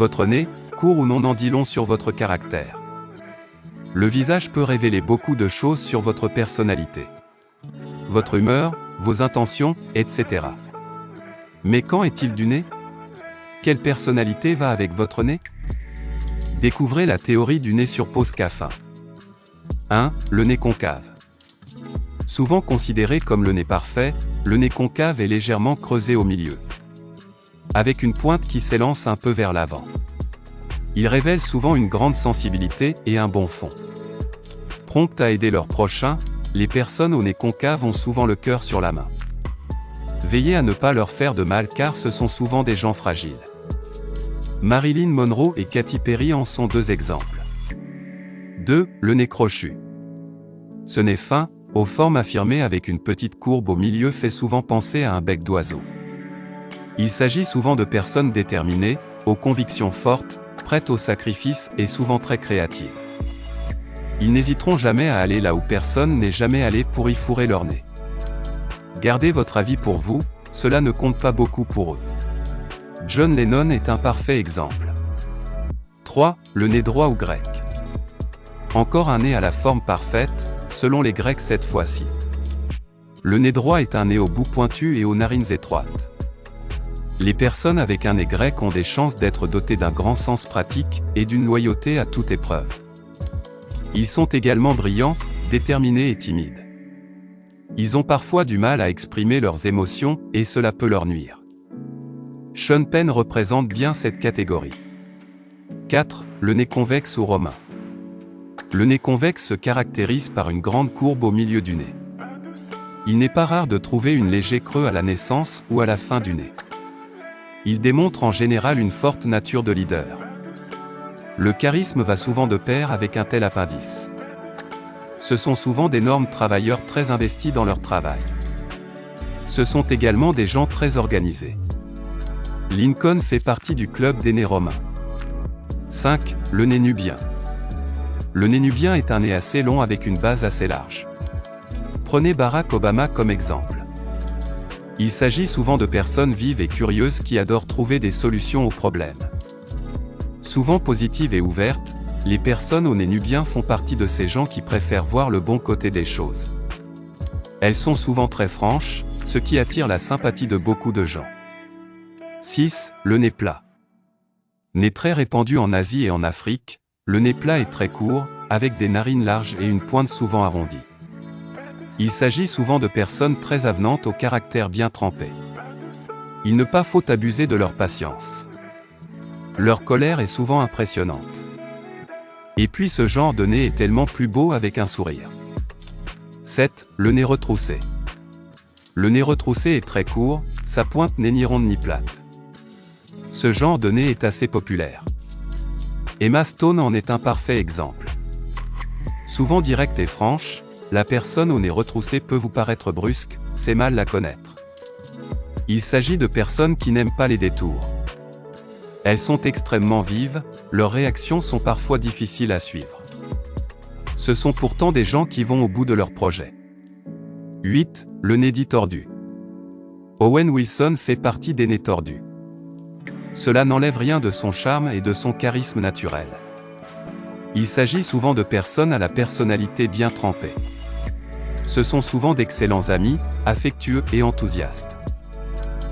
Votre nez, court ou non, en dit long sur votre caractère. Le visage peut révéler beaucoup de choses sur votre personnalité. Votre humeur, vos intentions, etc. Mais qu'en est-il du nez? Quelle personnalité va avec votre nez? Découvrez la théorie du nez sur pause CAF 1. 1. Le nez concave. Souvent considéré comme le nez parfait, le nez concave est légèrement creusé au milieu, avec une pointe qui s'élance un peu vers l'avant. Il révèle souvent une grande sensibilité et un bon fond. Promptes à aider leurs prochains, les personnes au nez concave ont souvent le cœur sur la main. Veillez à ne pas leur faire de mal car ce sont souvent des gens fragiles. Marilyn Monroe et Katy Perry en sont deux exemples. 2. Le nez crochu. Ce nez fin, aux formes affirmées avec une petite courbe au milieu fait souvent penser à un bec d'oiseau. Il s'agit souvent de personnes déterminées, aux convictions fortes, prêtes au sacrifice et souvent très créatives. Ils n'hésiteront jamais à aller là où personne n'est jamais allé pour y fourrer leur nez. Gardez votre avis pour vous, cela ne compte pas beaucoup pour eux. John Lennon est un parfait exemple. 3. Le nez droit ou grec. Encore un nez à la forme parfaite, selon les Grecs cette fois-ci. Le nez droit est un nez au bout pointu et aux narines étroites. Les personnes avec un nez grec ont des chances d'être dotées d'un grand sens pratique et d'une loyauté à toute épreuve. Ils sont également brillants, déterminés et timides. Ils ont parfois du mal à exprimer leurs émotions et cela peut leur nuire. Sean Penn représente bien cette catégorie. 4. Le nez convexe ou romain. Le nez convexe se caractérise par une grande courbe au milieu du nez. Il n'est pas rare de trouver un léger creux à la naissance ou à la fin du nez. Il démontre en général une forte nature de leader. Le charisme va souvent de pair avec un tel appendice. Ce sont souvent d'énormes travailleurs très investis dans leur travail. Ce sont également des gens très organisés. Lincoln fait partie du club des nez romains. 5. Le nez nubien. Le nez nubien est un nez assez long avec une base assez large. Prenez Barack Obama comme exemple. Il s'agit souvent de personnes vives et curieuses qui adorent trouver des solutions aux problèmes. Souvent positives et ouvertes, les personnes au nez nubien font partie de ces gens qui préfèrent voir le bon côté des choses. Elles sont souvent très franches, ce qui attire la sympathie de beaucoup de gens. 6. Le nez plat. Nez très répandu en Asie et en Afrique, le nez plat est très court, avec des narines larges et une pointe souvent arrondie. Il s'agit souvent de personnes très avenantes au caractère bien trempé. Il ne pas faut abuser de leur patience. Leur colère est souvent impressionnante. Et puis ce genre de nez est tellement plus beau avec un sourire. 7. Le nez retroussé. Le nez retroussé est très court, sa pointe n'est ni ronde ni plate. Ce genre de nez est assez populaire. Emma Stone en est un parfait exemple. Souvent directe et franche, la personne au nez retroussé peut vous paraître brusque, c'est mal la connaître. Il s'agit de personnes qui n'aiment pas les détours. Elles sont extrêmement vives, leurs réactions sont parfois difficiles à suivre. Ce sont pourtant des gens qui vont au bout de leur projet. 8. Le nez dit tordu. Owen Wilson fait partie des nez tordus. Cela n'enlève rien de son charme et de son charisme naturel. Il s'agit souvent de personnes à la personnalité bien trempée. Ce sont souvent d'excellents amis, affectueux et enthousiastes.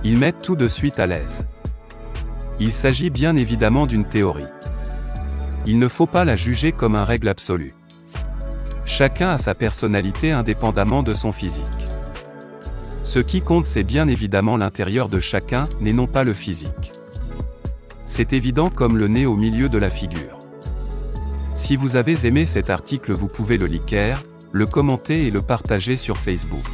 Ils mettent tout de suite à l'aise. Il s'agit bien évidemment d'une théorie. Il ne faut pas la juger comme une règle absolue. Chacun a sa personnalité indépendamment de son physique. Ce qui compte c'est bien évidemment l'intérieur de chacun, et non pas le physique. C'est évident comme le nez au milieu de la figure. Si vous avez aimé cet article vous pouvez le liker, le commenter et le partager sur Facebook.